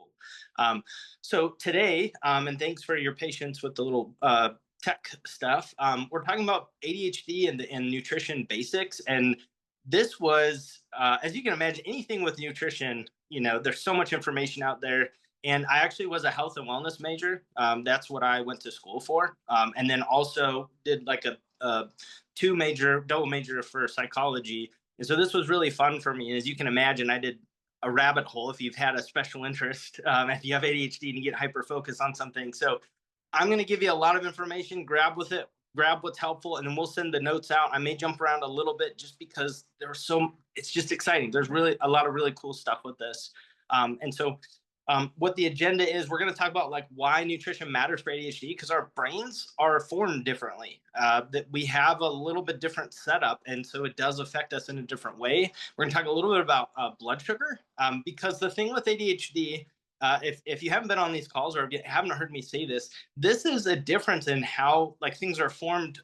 cool. Um, so today, and thanks for your patience with the little tech stuff. We're talking about ADHD and nutrition basics. And this was, as you can imagine, anything with nutrition, there's so much information out there. And I actually was a health and wellness major. That's what I went to school for. And then also did like a double major for psychology. And so this was really fun for me. As you can imagine, I did a rabbit hole if you've had a special interest, if you have ADHD and you get hyper focused on something. So I'm going to give you a lot of information, grab what's helpful, and then we'll send the notes out. I may jump around a little bit just because it's just exciting. There's really a lot of really cool stuff with this. And so what the agenda is, we're going to talk about like why nutrition matters for ADHD, because our brains are formed differently, that we have a little bit different setup. And so it does affect us in a different way. We're going to talk a little bit about blood sugar, because the thing with ADHD, if you haven't been on these calls or if you haven't heard me say this, this is a difference in how like things are formed,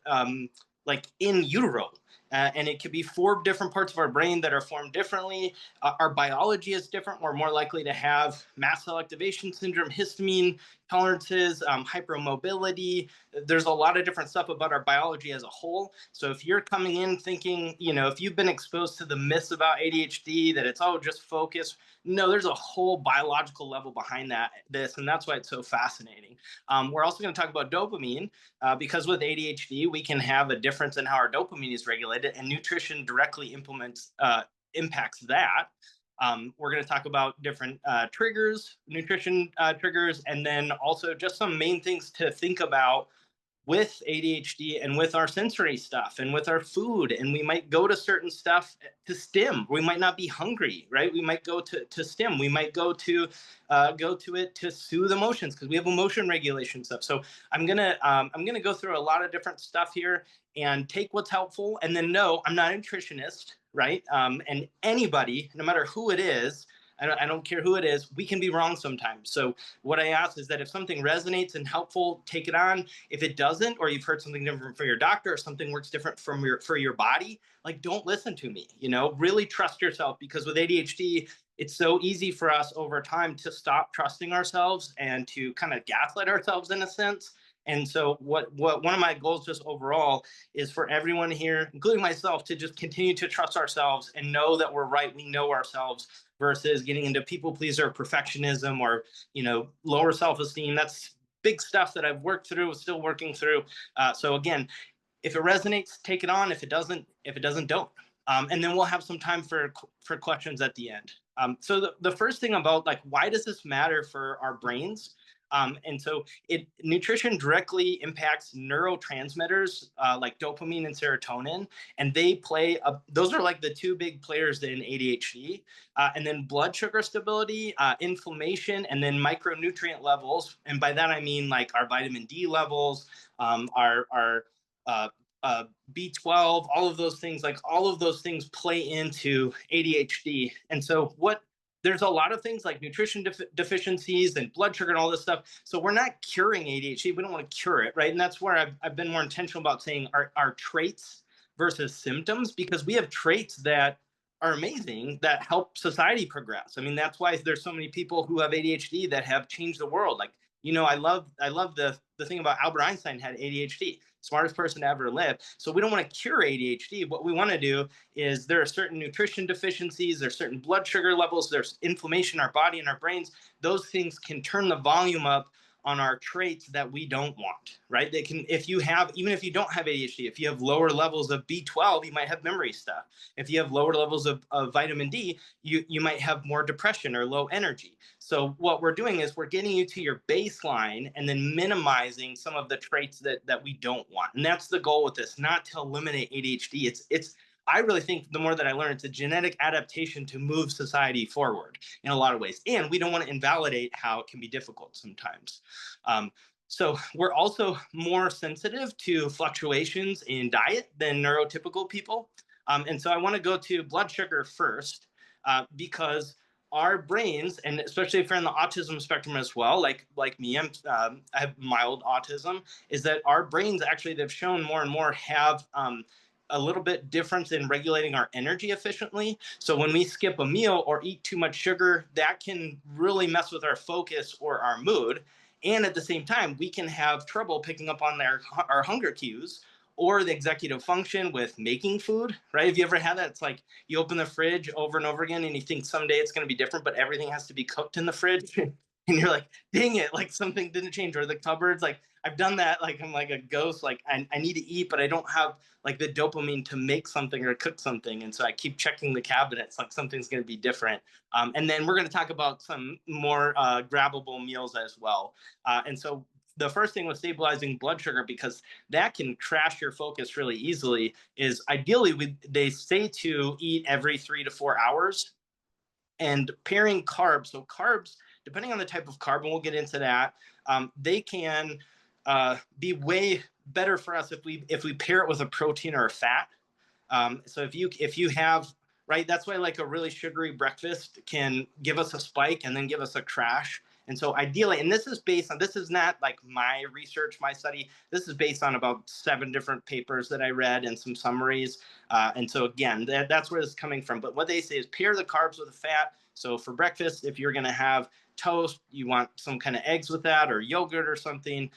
like in utero. And it could be 4 different parts of our brain that are formed differently. Our biology is different. We're more likely to have mast cell activation syndrome, histamine tolerances, hypermobility. There's a lot of different stuff about our biology as a whole. So if you're coming in thinking, if you've been exposed to the myths about ADHD, that it's, just focus. No, there's a whole biological level behind this, and that's why it's so fascinating. We're also going to talk about dopamine, because with ADHD, we can have a difference in how our dopamine is regulated, and nutrition directly impacts that. We're going to talk about different nutrition triggers, and then also just some main things to think about with ADHD and with our sensory stuff and with our food. And we might go to certain stuff to stim. We might not be hungry, right? We might go to stim. We might go to it to soothe emotions, because we have emotion regulation stuff. So I'm gonna go through a lot of different stuff here and take what's helpful. And then no, I'm not a nutritionist, right? And anybody, no matter who it is, I don't care who it is, we can be wrong sometimes. So what I ask is that if something resonates and helpful, take it on. If it doesn't, or you've heard something different from your doctor, or something works different for your body, like, don't listen to me. Really trust yourself, because with ADHD, it's so easy for us over time to stop trusting ourselves and to kind of gaslight ourselves in a sense. And so what one of my goals just overall is for everyone here, including myself, to just continue to trust ourselves and know that we're right. We know ourselves, versus getting into people pleaser, perfectionism, or, lower self-esteem. That's big stuff that I've worked through, still working through. So again, if it resonates, take it on. If it doesn't, don't. And then we'll have some time for questions at the end. So the first thing about like, why does this matter for our brains? And so nutrition directly impacts neurotransmitters like dopamine and serotonin, and those are like the 2 big players in ADHD. And then blood sugar stability, inflammation, and then micronutrient levels. And by that, I mean like our vitamin D levels, our B12, all of those things, like all of those things play into ADHD. And so there's a lot of things like nutrition deficiencies and blood sugar and all this stuff. So we're not curing ADHD. We don't want to cure it, right? And that's where I've been more intentional about saying our traits versus symptoms, because we have traits that are amazing that help society progress. I mean, that's why there's so many people who have ADHD that have changed the world. Like, I love the thing about Albert Einstein had ADHD, smartest person to ever live. So we don't want to cure ADHD. What we want to do is, there are certain nutrition deficiencies, there's certain blood sugar levels, there's inflammation in our body and our brains. Those things can turn the volume up on our traits that we don't want, right? They can, even if you don't have ADHD, if you have lower levels of B12, you might have memory stuff. If you have lower levels of vitamin D, you might have more depression or low energy. So what we're doing is we're getting you to your baseline and then minimizing some of the traits that we don't want. And that's the goal with this, not to eliminate ADHD. I really think the more that I learn, it's a genetic adaptation to move society forward in a lot of ways. And we don't want to invalidate how it can be difficult sometimes. So we're also more sensitive to fluctuations in diet than neurotypical people. And so I want to go to blood sugar first, because our brains, and especially if you're on the autism spectrum as well, like me, I have mild autism, is that our brains actually, they've shown more and more, have a little bit difference in regulating our energy efficiently. So when we skip a meal or eat too much sugar, that can really mess with our focus or our mood. And at the same time, we can have trouble picking up on our hunger cues or the executive function with making food, right? Have you ever had that? It's like you open the fridge over and over again and you think someday it's going to be different, but everything has to be cooked in the fridge. And you're like, dang it, like something didn't change. Or the cupboards, like I've done that. Like I'm like a ghost. Like I need to eat, but I don't have like the dopamine to make something or cook something. And so I keep checking the cabinets, like something's going to be different. And then we're going to talk about some more grabbable meals as well. And so the first thing with stabilizing blood sugar, because that can crash your focus really easily, is ideally they say to eat every 3 to 4 hours and pairing carbs. So carbs, depending on the type of carb, and we'll get into that, they can be way better for us if we pair it with a protein or a fat. So if you have, right, that's why like a really sugary breakfast can give us a spike and then give us a crash. And so ideally, and this is not like my research, my study, this is based on about 7 different papers that I read and some summaries. And so again, that's where this is coming from. But what they say is pair the carbs with the fat. So for breakfast, if you're going to have toast, you want some kind of eggs with that, or yogurt or something,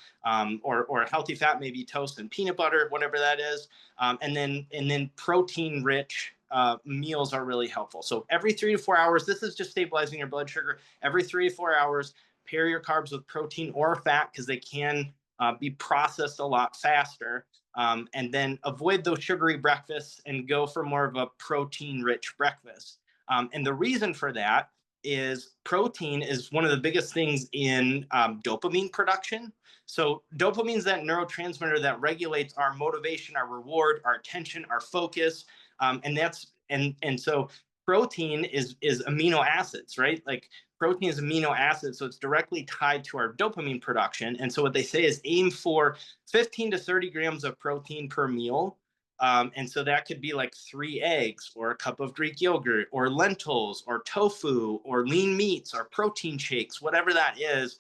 or a healthy fat, maybe toast and peanut butter, whatever that is. And then protein rich meals are really helpful. So every 3 to 4 hours, this is just stabilizing your blood sugar. Every 3 to 4 hours, pair your carbs with protein or fat, because they can be processed a lot faster. And then avoid those sugary breakfasts and go for more of a protein rich breakfast. And the reason for that is protein is one of the biggest things in dopamine production. So dopamine is that neurotransmitter that regulates our motivation, our reward, our attention, our focus, and so protein is amino acids, right? Like protein is amino acids, so it's directly tied to our dopamine production. And so what they say is aim for 15 to 30 grams of protein per meal. And so that could be like 3 eggs or a cup of Greek yogurt or lentils or tofu or lean meats or protein shakes, whatever that is,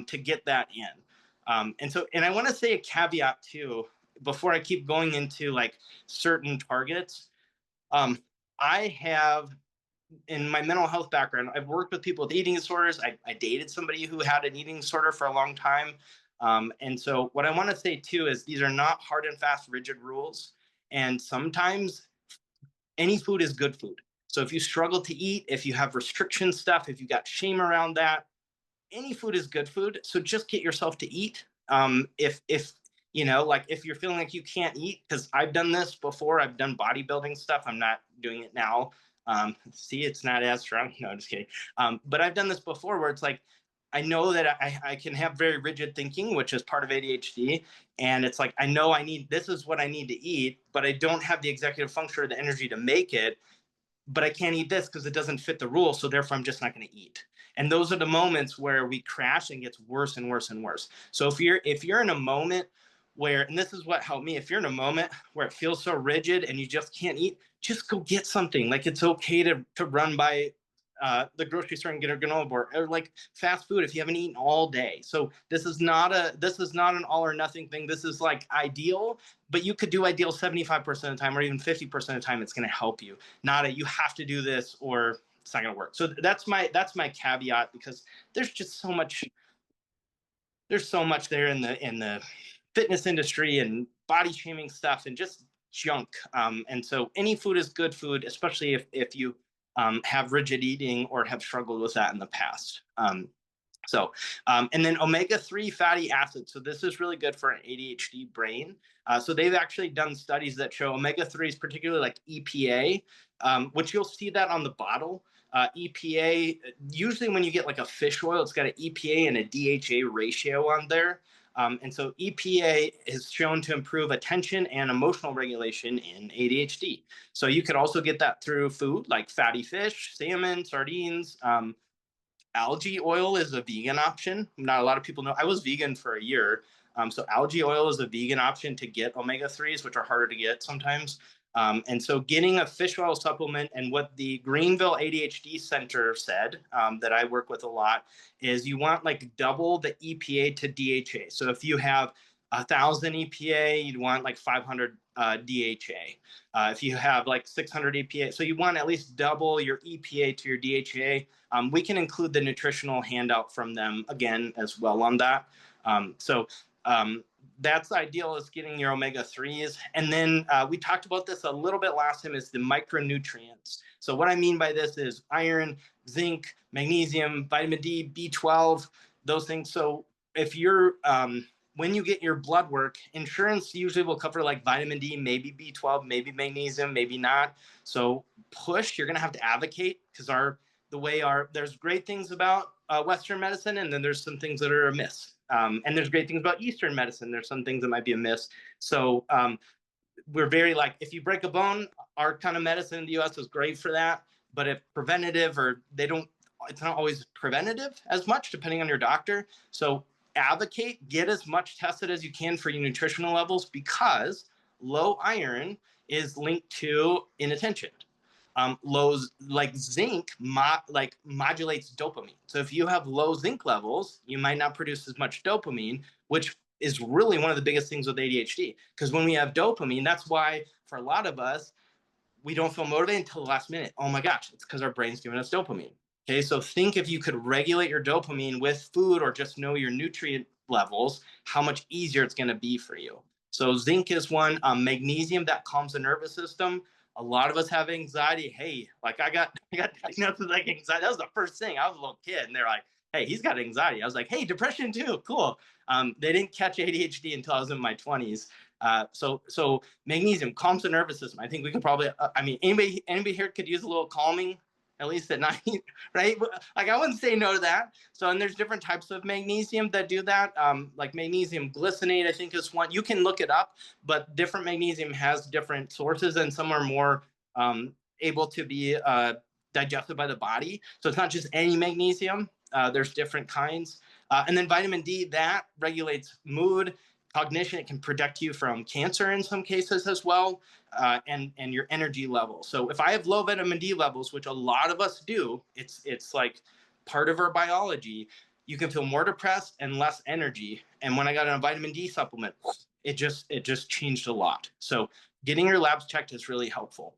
to get that in. And I want to say a caveat too, before I keep going into like certain targets. I have, in my mental health background, I've worked with people with eating disorders. I dated somebody who had an eating disorder for a long time. And so what I want to say too is these are not hard and fast, rigid rules. And sometimes any food is good food. So if you struggle to eat, if you have restriction stuff, if you got shame around that, any food is good food. So just get yourself to eat. If you know, like if you're feeling like you can't eat, because I've done this before, I've done bodybuilding stuff. I'm not doing it now. See, it's not as strong. No, just kidding. But I've done this before where it's like, I know that I can have very rigid thinking, which is part of ADHD. And it's like, I know this is what I need to eat, but I don't have the executive function or the energy to make it. But I can't eat this because it doesn't fit the rule. So therefore, I'm just not going to eat. And those are the moments where we crash and it gets worse and worse and worse. So if you're in a moment where, and this is what helped me, if you're in a moment where it feels so rigid and you just can't eat, just go get something. Like it's okay to run by the grocery store and get a granola bar, or like fast food if you haven't eaten all day. So this is not an all or nothing thing. This is like ideal, but you could do ideal 75% of the time, or even 50% of the time. It's going to help you. Not you have to do this or it's not going to work. So that's my caveat, because there's just so much. There's so much there in the fitness industry and body shaming stuff and just junk. And so any food is good food, especially if you have rigid eating or have struggled with that in the past. And then omega-3 fatty acids. So this is really good for an ADHD brain. So they've actually done studies that show omega-3s, particularly like EPA, which you'll see that on the bottle. EPA, usually when you get like a fish oil, it's got an EPA and a DHA ratio on there. And so EPA is shown to improve attention and emotional regulation in ADHD. So you could also get that through food like fatty fish, salmon, sardines. Algae oil is a vegan option. Not a lot of people know. I was vegan for a year. So algae oil is a vegan option to get omega-3s, which are harder to get sometimes. And so getting a fish oil supplement, and what the Greenville ADHD Center said, that I work with a lot, is you want like double the EPA to DHA. So if you have 1,000 EPA, you'd want like 500 DHA. If you have like 600 EPA, so you want at least double your EPA to your DHA. We can include the nutritional handout from them again as well on that. So that's ideal, is getting your omega-3s. And then we talked about this a little bit last time, is the micronutrients. So what I mean by this is iron, zinc, magnesium, vitamin D, B12, those things. So if you're when you get your blood work, insurance usually will cover like vitamin D, maybe B12, maybe magnesium, maybe not. So you're going to have to advocate, because there's great things about Western medicine, and then there's some things that are amiss. And there's great things about Eastern medicine. There's some things that might be amiss. So we're very like, if you break a bone, our kind of medicine in the US is great for that. But if preventative, or it's not always preventative as much, depending on your doctor. So advocate, get as much tested as you can for your nutritional levels, because low iron is linked to inattention. Lows, like zinc, modulates dopamine. So if you have low zinc levels, you might not produce as much dopamine, which is really one of the biggest things with ADHD. Because when we have dopamine, that's why for a lot of us, we don't feel motivated until the last minute. Oh my gosh, it's because our brain's giving us dopamine. Okay, so think if you could regulate your dopamine with food, or just know your nutrient levels, how much easier it's going to be for you. So zinc is one. Magnesium, that calms the nervous system. A lot of us have anxiety. Hey, like I got diagnosed with like anxiety. That was the first thing. I was a little kid, and they're like, "Hey, he's got anxiety." I was like, "Hey, depression too. Cool." They didn't catch ADHD until I was in my 20s. So magnesium calms the nervous system. I think we can probably. I mean, anybody here could use a little calming, at least at night, right? Like I wouldn't say no to that. So, and there's different types of magnesium that do that. Like magnesium glycinate, I think is one. You can look it up, but different magnesium has different sources, and some are more able to be digested by the body. So it's not just any magnesium. There's different kinds. And then vitamin D, that regulates mood, cognition. It can protect you from cancer in some cases as well, and your energy level. So if I have low vitamin D levels, which a lot of us do, it's like part of our biology, you can feel more depressed and less energy. And when I got a vitamin D supplement, it just changed a lot. So getting your labs checked is really helpful.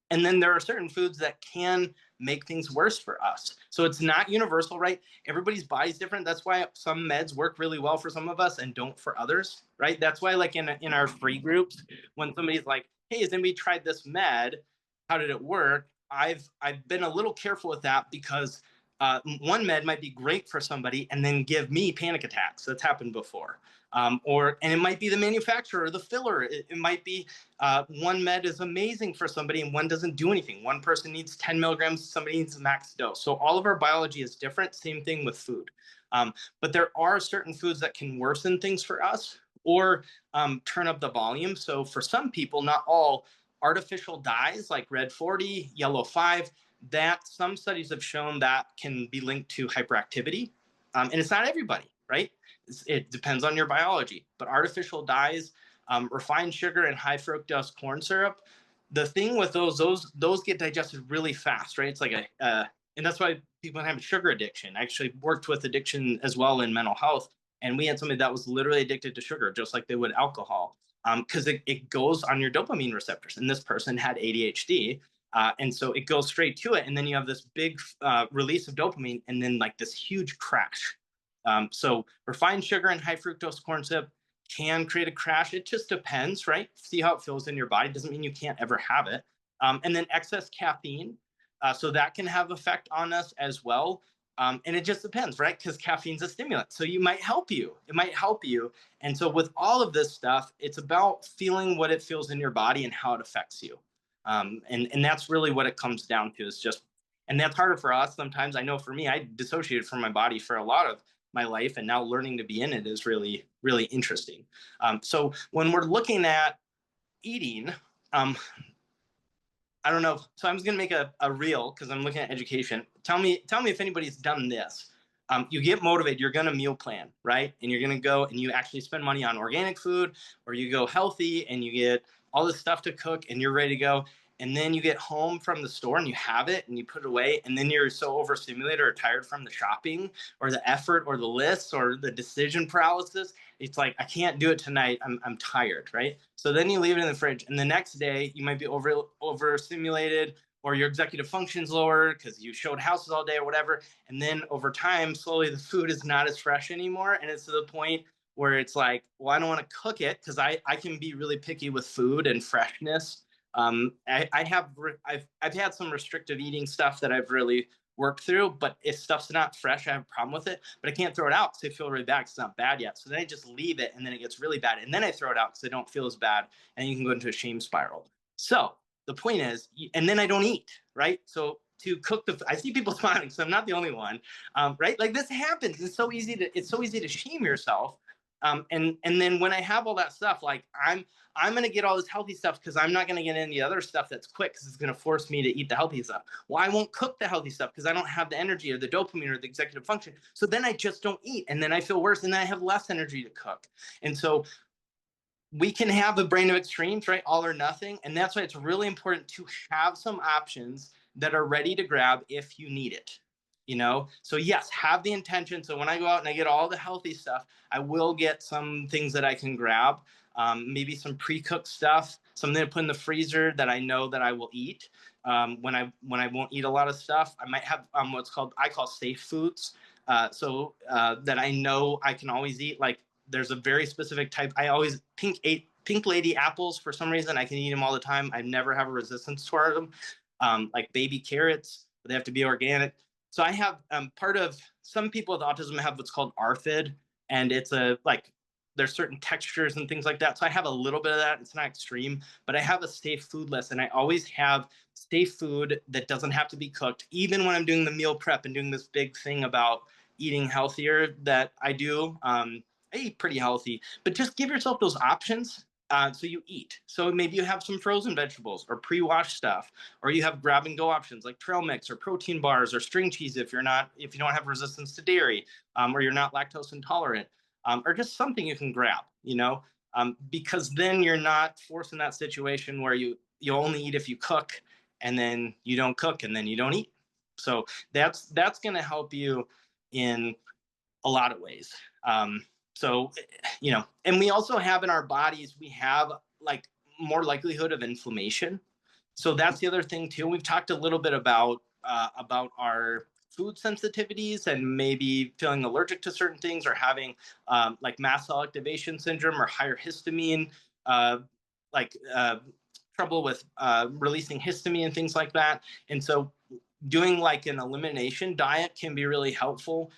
And then there are certain foods that can make things worse for us. So it's not universal, right? Everybody's body's different. That's why some meds work really well for some of us and don't for others, right? That's why, like in our free groups, when somebody's like, "Hey, has anybody tried this med? How did it work?" I've been a little careful with that, because one med might be great for somebody and then give me panic attacks. That's happened before. And it might be the manufacturer or the filler. It might be one med is amazing for somebody and one doesn't do anything. One person needs 10 milligrams, somebody needs a max dose. So all of our biology is different. Same thing with food. But there are certain foods that can worsen things for us, or turn up the volume. So for some people, not all, artificial dyes like red 40, yellow 5, that some studies have shown that can be linked to hyperactivity. And it's not everybody, right? It depends on your biology. But artificial dyes, refined sugar, and high fructose corn syrup, the thing with those get digested really fast, right? It's like and that's why people have sugar addiction. I actually worked with addiction as well in mental health, and we had somebody that was literally addicted to sugar, just like they would alcohol, because it goes on your dopamine receptors. And this person had ADHD, and so it goes straight to it, and then you have this big release of dopamine, and then like this huge crash. So refined sugar and high fructose corn syrup can create a crash. It just depends, right? See how it feels in your body. Doesn't mean you can't ever have it. And then excess caffeine. So that can have effect on us as well. And it just depends, right? Because caffeine's a stimulant. So it might help you. And so with all of this stuff, it's about feeling what it feels in your body and how it affects you. And that's really what it comes down to, is just, and that's harder for us sometimes. I know for me, I dissociated from my body for a lot of my life, and now learning to be in it is really, really interesting. So when we're looking at eating, I don't know. So I'm just gonna make a reel, because I'm looking at education. Tell me if anybody's done this. You get motivated, you're gonna meal plan, right? And you're gonna go and you actually spend money on organic food, or you go healthy and you get all this stuff to cook and you're ready to go. and then you get home from the store and you have it and you put it away, and then you're so overstimulated or tired from the shopping or the effort or the lists or the decision paralysis. It's like, I can't do it tonight. I'm tired, right? So then you leave it in the fridge, and the next day you might be overstimulated, or your executive function's lower because you showed houses all day or whatever. And then over time, slowly the food is not as fresh anymore. And it's to the point where it's like, well, I don't want to cook it because I can be really picky with food and freshness. I've had some restrictive eating stuff that I've really worked through, but if stuff's not fresh, I have a problem with it. But I can't throw it out because I feel really bad because it's not bad yet. So then I just leave it, and then it gets really bad, and then I throw it out because I don't feel as bad, and you can go into a shame spiral. So the point is, and then I don't eat, right? So to cook I see people smiling, so I'm not the only one, right? Like, this happens. It's so easy to shame yourself. And then when I have all that stuff, like, I'm gonna get all this healthy stuff because I'm not gonna get any other stuff that's quick because it's gonna force me to eat the healthy stuff. Well, I won't cook the healthy stuff because I don't have the energy or the dopamine or the executive function. So then I just don't eat, and then I feel worse, and then I have less energy to cook. And so we can have a brain of extremes, right? All or nothing. And that's why it's really important to have some options that are ready to grab if you need it. So yes, have the intention. So when I go out and I get all the healthy stuff, I will get some things that I can grab, maybe some pre-cooked stuff, something to put in the freezer that I know that I will eat. When I won't eat a lot of stuff, I might have I call safe foods. That I know I can always eat. Like, there's a very specific type. I always pink lady apples for some reason. I can eat them all the time. I never have a resistance toward them. Like baby carrots, they have to be organic. So I have part of some people with autism have what's called ARFID, and it's there's certain textures and things like that. So I have a little bit of that. It's not extreme, but I have a safe food list, and I always have safe food that doesn't have to be cooked. Even when I'm doing the meal prep and doing this big thing about eating healthier that I do, I eat pretty healthy, but just give yourself those options. So you eat. So maybe you have some frozen vegetables or pre-washed stuff, or you have grab and go options like trail mix or protein bars or string cheese if you don't have resistance to dairy, or you're not lactose intolerant, or just something you can grab. Because then you're not forced in that situation where you only eat if you cook, and then you don't cook, and then you don't eat. So that's going to help you in a lot of ways. So, and we also have in our bodies, we have like more likelihood of inflammation. So that's the other thing too. We've talked a little bit about our food sensitivities and maybe feeling allergic to certain things, or having like mast cell activation syndrome or higher histamine, uh, like trouble with releasing histamine and things like that. And so doing like an elimination diet can be really helpful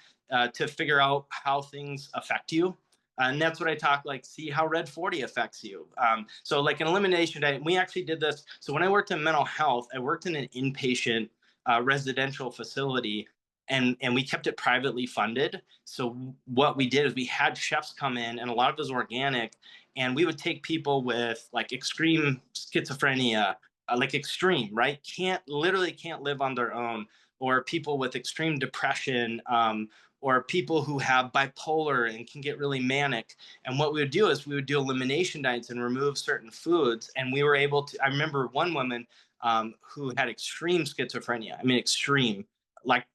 to figure out how things affect you. And that's what I talk, like, see how Red 40 affects you. So like an elimination diet, we actually did this. So when I worked in mental health, I worked in an inpatient residential facility, and we kept it privately funded. So what we did is we had chefs come in, and a lot of it was organic, and we would take people with like extreme schizophrenia, like extreme, right? Literally can't live on their own, or people with extreme depression, or people who have bipolar and can get really manic. And what we would do is we would do elimination diets and remove certain foods. And we were able to, I remember one woman who had extreme schizophrenia. I mean, extreme, like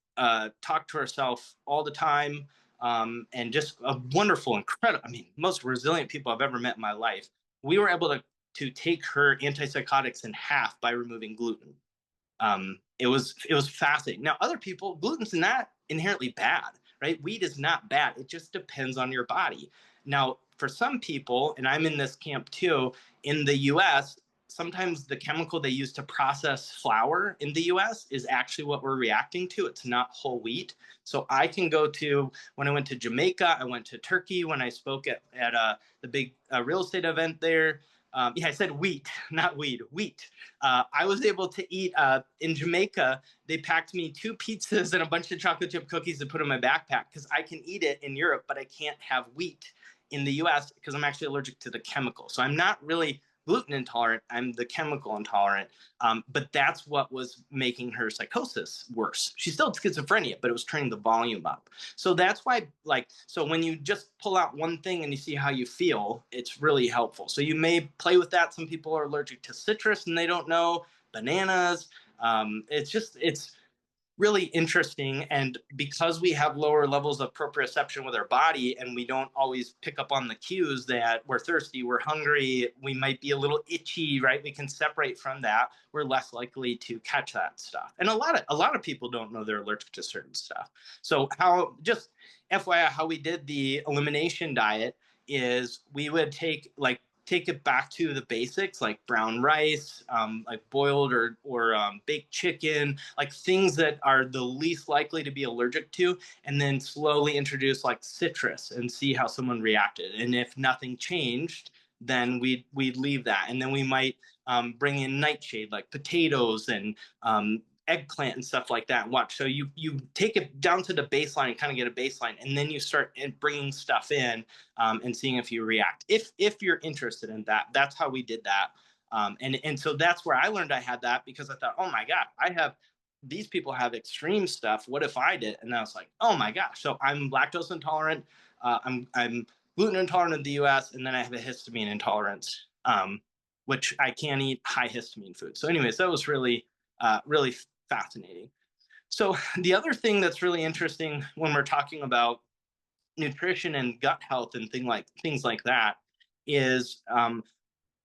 talked to herself all the time, and just a wonderful, incredible, I mean, most resilient people I've ever met in my life. We were able to take her antipsychotics in half by removing gluten. It was fascinating. Now, other people, gluten's not inherently bad, right? Wheat is not bad. It just depends on your body. Now, for some people, and I'm in this camp too, in the US, sometimes the chemical they use to process flour in the US is actually what we're reacting to. It's not whole wheat. So I can go to, when I went to Jamaica, I went to Turkey when I spoke at the big real estate event there. Yeah, I said wheat, not weed, wheat. I was able to eat in Jamaica. They packed me 2 pizzas and a bunch of chocolate chip cookies to put in my backpack because I can eat it in Europe, but I can't have wheat in the US because I'm actually allergic to the chemical. So I'm not really gluten intolerant, I'm the chemical intolerant. But that's what was making her psychosis worse. She still had schizophrenia, but it was turning the volume up. So that's why, like, so when you just pull out one thing and you see how you feel, it's really helpful. So you may play with that. Some people are allergic to citrus and they don't know. bananas. It's really interesting. And because we have lower levels of proprioception with our body and we don't always pick up on the cues that we're thirsty, we're hungry, we might be a little itchy, right? We can separate from that. We're less likely to catch that stuff. And a lot of people don't know they're allergic to certain stuff. So how, just FYI, how we did the elimination diet is we would take it back to the basics, like brown rice, like boiled or baked chicken, like things that are the least likely to be allergic to, and then slowly introduce like citrus and see how someone reacted. And if nothing changed, then we'd leave that, and then we might bring in nightshade like potatoes and eggplant and stuff like that and watch. So you take it down to the baseline and kind of get a baseline, and then you start bringing stuff in and seeing if you react. If you're interested in that, that's how we did that. And so that's where I learned I had that, because I thought, oh my God, these people have extreme stuff. What if I did? And I was like, oh my gosh. So I'm lactose intolerant. I'm gluten intolerant in the US, and then I have a histamine intolerance, which I can't eat high histamine food. So anyways, that was really fascinating. So the other thing that's really interesting when we're talking about nutrition and gut health and things like that is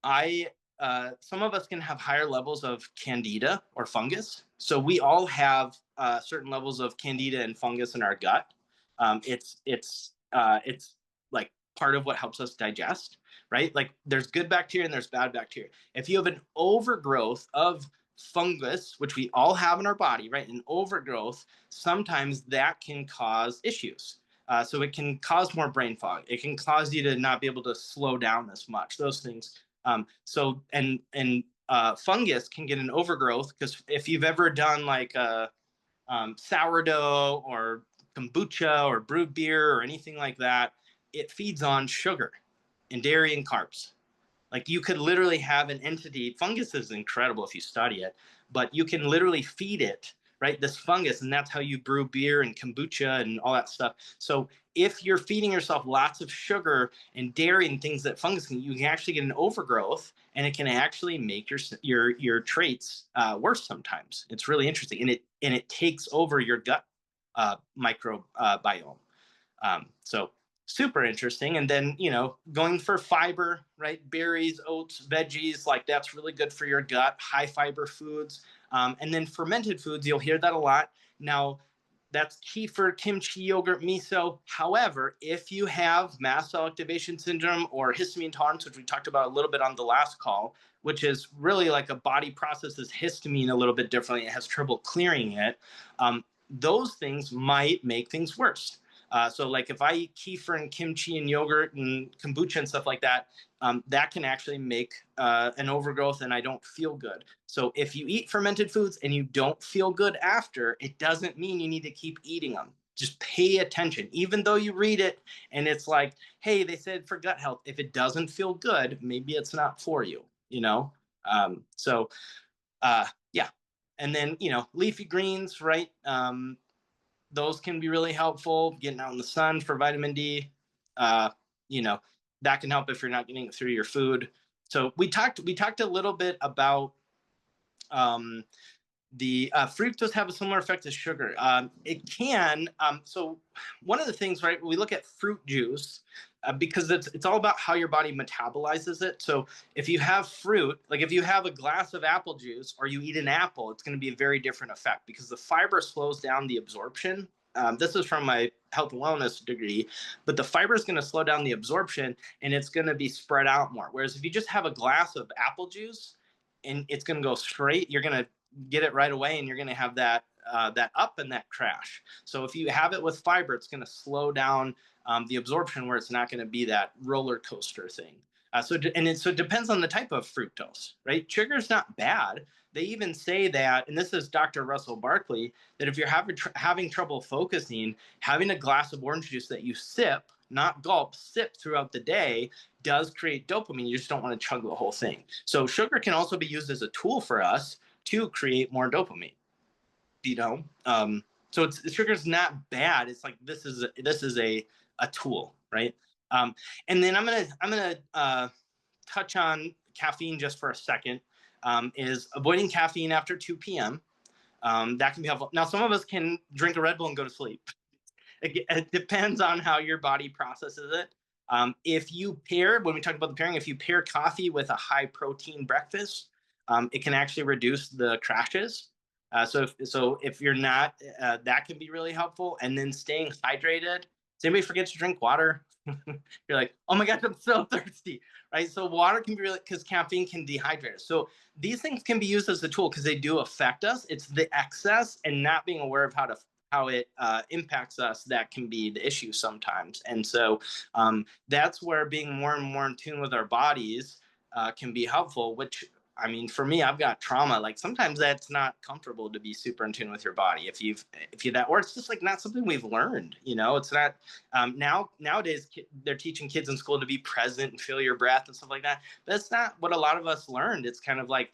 I some of us can have higher levels of candida or fungus. So we all have certain levels of candida and fungus in our gut. It's like part of what helps us digest, right? Like there's good bacteria and there's bad bacteria. If you have an overgrowth of fungus, which we all have in our body, right? An overgrowth, sometimes that can cause issues. So it can cause more brain fog. It can cause you to not be able to slow down as much. Those things. Fungus can get an overgrowth, because if you've ever done like sourdough or kombucha or brewed beer or anything like that, it feeds on sugar and dairy and carbs. Like you could literally have an entity, fungus is incredible if you study it, but you can literally feed it, right? This fungus, and that's how you brew beer and kombucha and all that stuff. So if you're feeding yourself lots of sugar and dairy and things that fungus can, you can actually get an overgrowth, and it can actually make your traits worse sometimes. It's really interesting, and it takes over your gut microbiome. So super interesting. And then, going for fiber, right? Berries, oats, veggies, like that's really good for your gut, high fiber foods. And then fermented foods, you'll hear that a lot. Now, that's kefir, kimchi, yogurt, miso. However, if you have mast cell activation syndrome or histamine intolerance, which we talked about a little bit on the last call, which is really like a body processes histamine a little bit differently, it has trouble clearing it, those things might make things worse. So like if I eat kefir and kimchi and yogurt and kombucha and stuff like that, that can actually make an overgrowth, and I don't feel good. So if you eat fermented foods and you don't feel good after, it doesn't mean you need to keep eating them. Just pay attention, even though you read it and it's like, hey, they said for gut health. If it doesn't feel good, maybe it's not for you, yeah. And then, leafy greens, right? Those can be really helpful. Getting out in the sun for vitamin D, you know, that can help if you're not getting it through your food. So we talked a little bit about the fructose have a similar effect as sugar. It can. So one of the things, right? We look at fruit juice because it's all about how your body metabolizes it. So if you have fruit, like if you have a glass of apple juice or you eat an apple, it's going to be a very different effect because the fiber slows down the absorption. This is from my health and wellness degree, but the fiber is going to slow down the absorption and it's going to be spread out more. Whereas if you just have a glass of apple juice and it's going to go straight, you're going to get it right away and you're going to have that up and that crash. So if you have it with fiber, it's going to slow down the absorption where it's not going to be that roller coaster thing. So it depends on the type of fructose, right? Sugar's not bad. They even say that, and this is Dr. Russell Barkley, that if you're having trouble focusing, having a glass of orange juice that you sip, not gulp, sip throughout the day does create dopamine. You just don't want to chug the whole thing. So sugar can also be used as a tool for us to create more dopamine. So sugar's not bad. It's like this is a tool, right? And then I'm gonna touch on caffeine just for a second. is avoiding caffeine after 2 p.m. That can be helpful. Now, some of us can drink a Red Bull and go to sleep. It depends on how your body processes it. If you pair, when we talk about the pairing, if you pair coffee with a high protein breakfast, it can actually reduce the crashes. So if you're not, that can be really helpful. And then staying hydrated. Does anybody forget to drink water? You're like, oh my gosh, I'm so thirsty, right? So water can be really, because caffeine can dehydrate us. So these things can be used as a tool because they do affect us. It's the excess and not being aware of how it impacts us that can be the issue sometimes. And so that's where being more and more in tune with our bodies can be helpful, which, I mean, for me, I've got trauma. Like sometimes that's not comfortable to be super in tune with your body. If you that, or it's just like not something we've learned. It's not. Nowadays they're teaching kids in school to be present and feel your breath and stuff like that. That's not what a lot of us learned. It's kind of like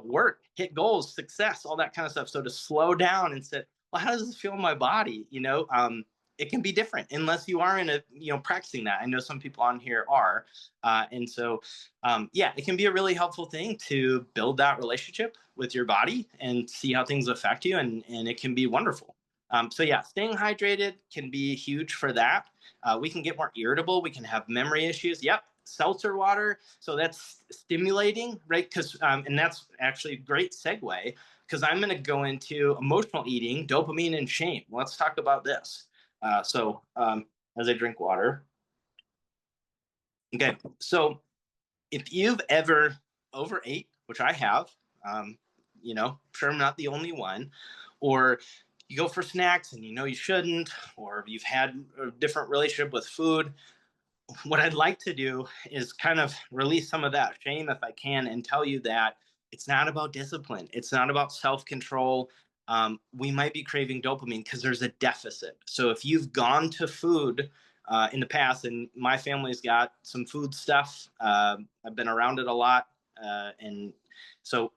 work, hit goals, success, all that kind of stuff. So to slow down and say, well, how does this feel in my body? It can be different unless you are in practicing that. I know some people on here are, and so yeah, it can be a really helpful thing to build that relationship with your body and see how things affect you, and it can be wonderful. So yeah, staying hydrated can be huge for that. We can get more irritable. We can have memory issues. Yep, seltzer water. So that's stimulating, right? And that's actually a great segue because I'm going to go into emotional eating, dopamine, and shame. Let's talk about this. As I drink water. Okay, so if you've ever overate, which I have, sure I'm not the only one, or you go for snacks and you shouldn't, or you've had a different relationship with food, what I'd like to do is kind of release some of that shame if I can and tell you that it's not about discipline. It's not about self-control. We might be craving dopamine because there's a deficit. So if you've gone to food in the past, and my family's got some food stuff, I've been around it a lot. And so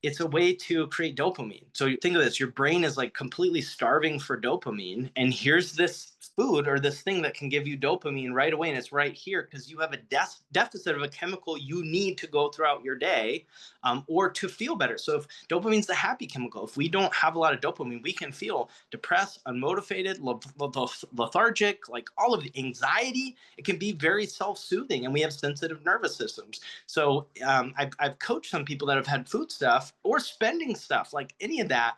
it's a way to create dopamine. So you think of this, your brain is like completely starving for dopamine. And here's this food or this thing that can give you dopamine right away. And it's right here because you have a deficit of a chemical you need to go throughout your day or to feel better. So if dopamine's the happy chemical, if we don't have a lot of dopamine, we can feel depressed, unmotivated, lethargic, like all of the anxiety. It can be very self-soothing, and we have sensitive nervous systems. So I've coached some people that have had food stuff or spending stuff, like any of that.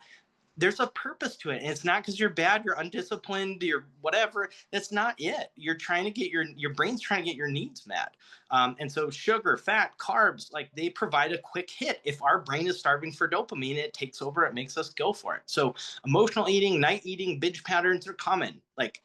There's a purpose to it, and it's not because you're bad, you're undisciplined, you're whatever. That's not it. You're trying to get your brain's trying to get your needs met. And so sugar, fat, carbs, like they provide a quick hit. If our brain is starving for dopamine, it takes over, it makes us go for it. So emotional eating, night eating, binge patterns are common. Like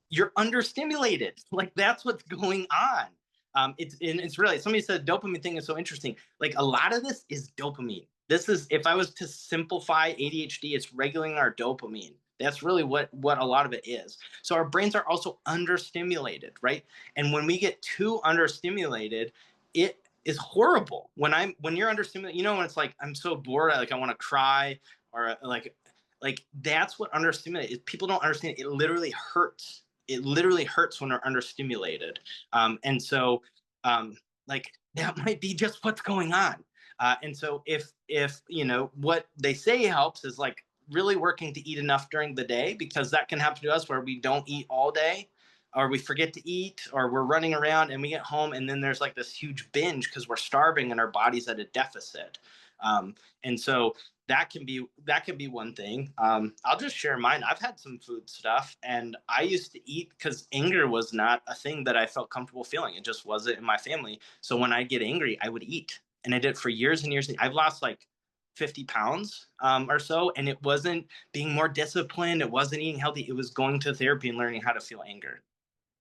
you're understimulated. Like that's what's going on. It's really, somebody said dopamine thing is so interesting. Like a lot of this is dopamine. This is, if I was to simplify ADHD, it's regulating our dopamine. That's really what a lot of it is. So our brains are also understimulated, right? And when we get too understimulated, it is horrible. When you're understimulated, when it's like I'm so bored, I want to cry, or like that's what understimulated is. People don't understand. It literally hurts. It literally hurts when they're understimulated. And so like that might be just what's going on. And so if what they say helps is like really working to eat enough during the day, because that can happen to us where we don't eat all day, or we forget to eat, or we're running around and we get home and then there's like this huge binge because we're starving and our body's at a deficit. And so that can be one thing. I'll just share mine. I've had some food stuff, and I used to eat because anger was not a thing that I felt comfortable feeling. It just wasn't in my family. So when I get angry, I would eat, and I did it for years and years. I've lost like 50 pounds or so, and it wasn't being more disciplined. It wasn't eating healthy. It was going to therapy and learning how to feel anger.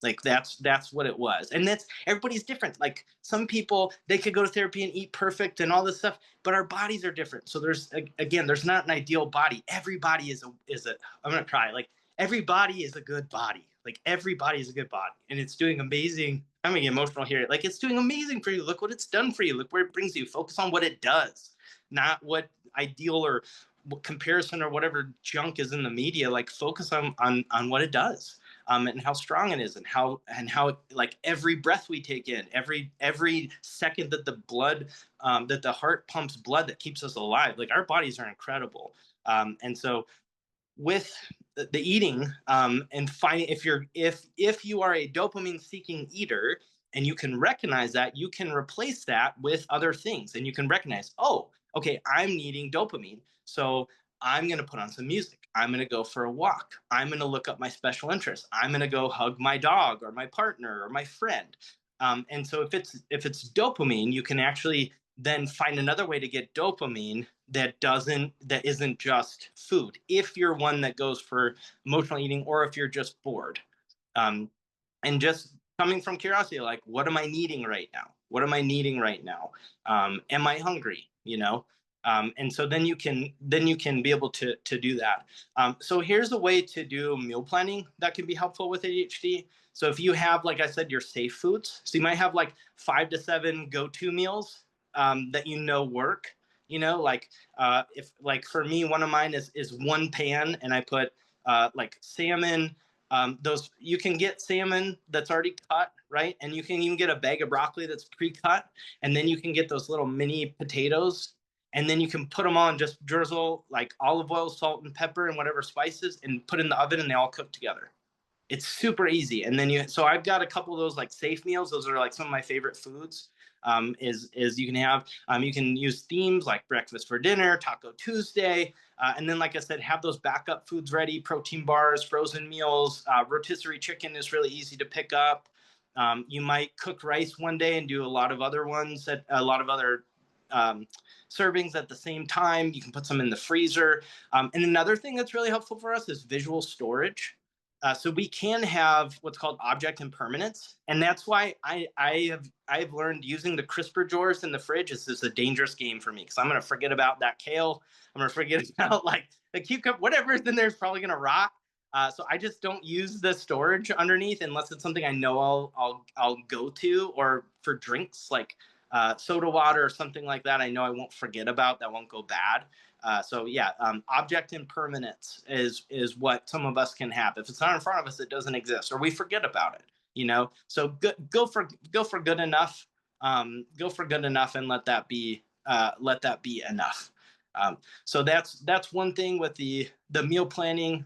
Like that's what it was. And that's, everybody's different. Like some people, they could go to therapy and eat perfect and all this stuff, but our bodies are different. So there's not an ideal body. Everybody is a I'm gonna cry. Like everybody is a good body. Like everybody is a good body, and it's doing amazing. I'm gonna get emotional here. Like it's doing amazing for you. Look what it's done for you. Look where it brings you. Focus on what it does, not what ideal or what comparison or whatever junk is in the media. Like focus on what it does. and how strong it is, and how like every breath we take in, every second that the blood that the heart pumps blood that keeps us alive. Like our bodies are incredible. And so with the eating, and finding, if you are a dopamine seeking eater and you can recognize that, you can replace that with other things, and you can recognize, oh, okay, I'm needing dopamine, so I'm going to put on some music, I'm going to go for a walk, I'm going to look up my special interests, I'm going to go hug my dog or my partner or my friend. And so if it's dopamine, you can actually then find another way to get dopamine that isn't just food, if you're one that goes for emotional eating, or if you're just bored. um, and just coming from curiosity, like, what am I needing right now? What am I needing right now? Am I hungry? And so then you can be able to do that. So here's a way to do meal planning that can be helpful with ADHD. So if you have, like I said, your safe foods, so you might have like 5 to 7 go-to meals that work. Like, if, like, for me, one of mine is one pan, and I put like salmon. Those, you can get salmon that's already cut, right? And you can even get a bag of broccoli that's pre-cut, and then you can get those little mini potatoes, and then you can put them on, just drizzle like olive oil, salt, and pepper, and whatever spices, and put in the oven, and they all cook together. It's super easy. And then so I've got a couple of those like safe meals. Those are like some of my favorite foods. Is you can have, you can use themes like breakfast for dinner, Taco Tuesday, and then, like I said, have those backup foods ready: protein bars, frozen meals, rotisserie chicken is really easy to pick up. You might cook rice one day and do a lot of other ones, at a lot of other um, servings at the same time. You can put some in the freezer. And another thing that's really helpful for us is visual storage. So we can have what's called object impermanence, and that's why I've learned using the crisper drawers in the fridge is a dangerous game for me, because I'm going to forget about that kale. I'm going to forget about like the cucumber, whatever's in there is probably going to rot. So I just don't use the storage underneath unless it's something I know I'll go to, or for drinks like soda water or something like that. I know I won't forget about, that won't go bad. So yeah, object impermanence is what some of us can have. If it's not in front of us, it doesn't exist, or we forget about it. So go for good enough. Go for good enough, and let that be enough. So that's one thing with the meal planning.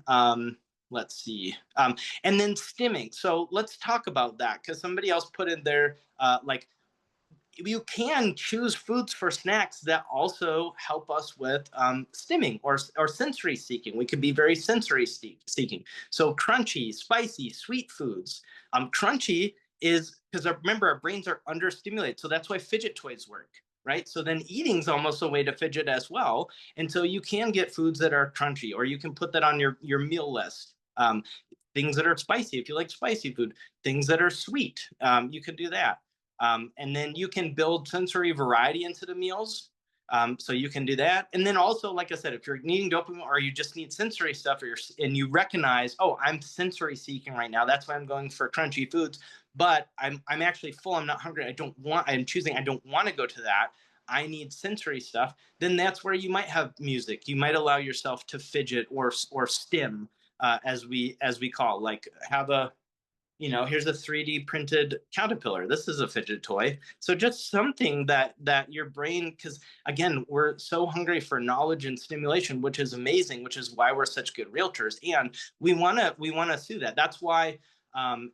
Let's see. And then stimming. So let's talk about that, because somebody else put in there, like, you can choose foods for snacks that also help us with stimming, or sensory seeking. We could be very sensory seeking. So crunchy, spicy, sweet foods. Crunchy is because, remember, our brains are understimulated. So that's why fidget toys work, right? So then eating's almost a way to fidget as well. And so you can get foods that are crunchy, or you can put that on your meal list. Things that are spicy, if you like spicy food. Things that are sweet, you could do that. And then you can build sensory variety into the meals. So you can do that. And then also, like I said, if you're needing dopamine, or you just need sensory stuff, and you recognize, oh, I'm sensory seeking right now, that's why I'm going for crunchy foods, but I'm actually full, I'm not hungry, I'm choosing, I don't want to go to that, I need sensory stuff. Then that's where you might have music. You might allow yourself to fidget, or stim, as we call, like, have a, here's a 3D printed caterpillar. This is a fidget toy. So just something that your brain, because again, we're so hungry for knowledge and stimulation, which is amazing, which is why we're such good realtors, and we want to do that. That's why,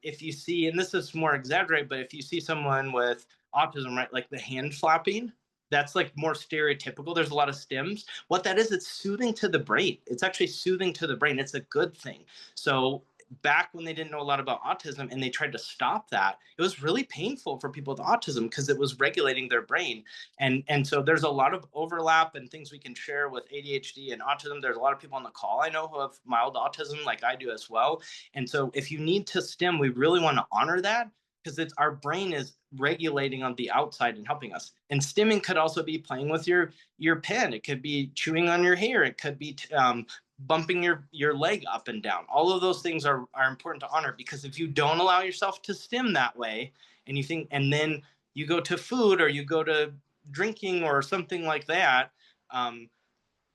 if you see, and this is more exaggerated, but if you see someone with autism, right, like the hand flapping, that's like more stereotypical. There's a lot of stims. What that is, it's soothing to the brain. It's actually soothing to the brain. It's a good thing. So back when they didn't know a lot about autism and they tried to stop that, it was really painful for people with autism, because it was regulating their brain. And so there's a lot of overlap and things we can share with ADHD and autism. There's a lot of people on the call I know who have mild autism, like I do as well. And so if you need to stim, we really want to honor that, because it's our brain is regulating on the outside and helping us. And stimming could also be playing with your pen. It could be chewing on your hair. It could be bumping your leg up and down. All of those things are important to honor, because if you don't allow yourself to stim that way, and then you go to food, or you go to drinking or something like that,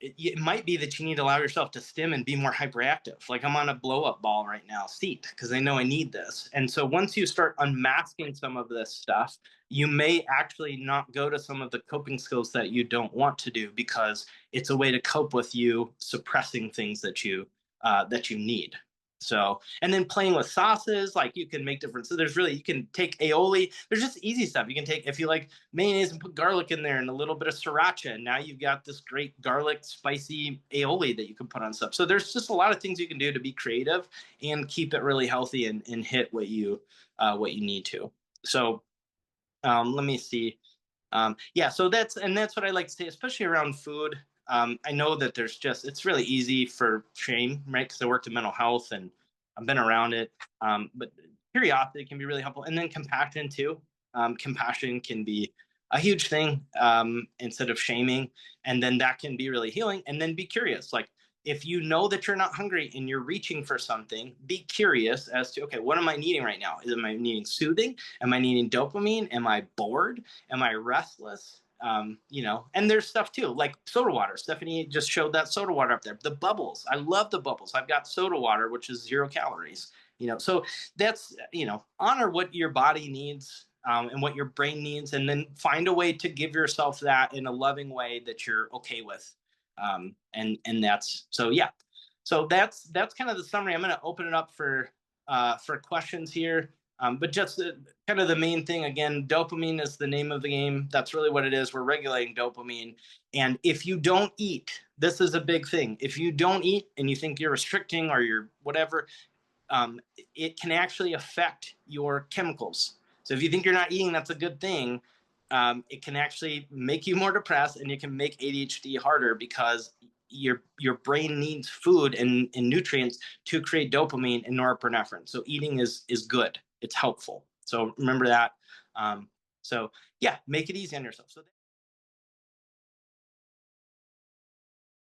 it might be that you need to allow yourself to stim and be more hyperactive. Like I'm on a blow up ball right now, seat, because I know I need this. And so once you start unmasking some of this stuff, you may actually not go to some of the coping skills that you don't want to do because it's a way to cope with you suppressing things that you need. So, and then playing with sauces, like you can make different. So there's really, you can take aioli. There's just easy stuff. You can take, if you like mayonnaise and put garlic in there and a little bit of sriracha. And now you've got this great garlic spicy aioli that you can put on stuff. So there's just a lot of things you can do to be creative and keep it really healthy and hit what you need to. So let me see. Yeah, so that's what I like to say, especially around food. I know that it's really easy for shame, right? Because I worked in mental health and I've been around it. But curiosity can be really helpful, and then compassion too. Compassion can be a huge thing, instead of shaming, and then that can be really healing. And then be curious, like if you know that you're not hungry and you're reaching for something, be curious as to, okay, what am I needing right now? Am I needing soothing? Am I needing dopamine? Am I bored? Am I restless? And there's stuff too, like soda water. Stephanie just showed that soda water up there. The bubbles. I love the bubbles. I've got soda water, which is 0 calories. So that's, honor what your body needs, and what your brain needs, and then find a way to give yourself that in a loving way that you're okay with. And that's so yeah. So that's kind of the summary. I'm going to open it up for questions here. But just kind of the main thing again, dopamine is the name of the game. That's really what it is. We're regulating dopamine. And if you don't eat, this is a big thing. If you don't eat and you think you're restricting or you're whatever, it can actually affect your chemicals. So if you think you're not eating, that's a good thing. It can actually make you more depressed, and it can make ADHD harder because your brain needs food and nutrients to create dopamine and norepinephrine. So eating is good. It's helpful. So remember that. So yeah, make it easy on yourself. So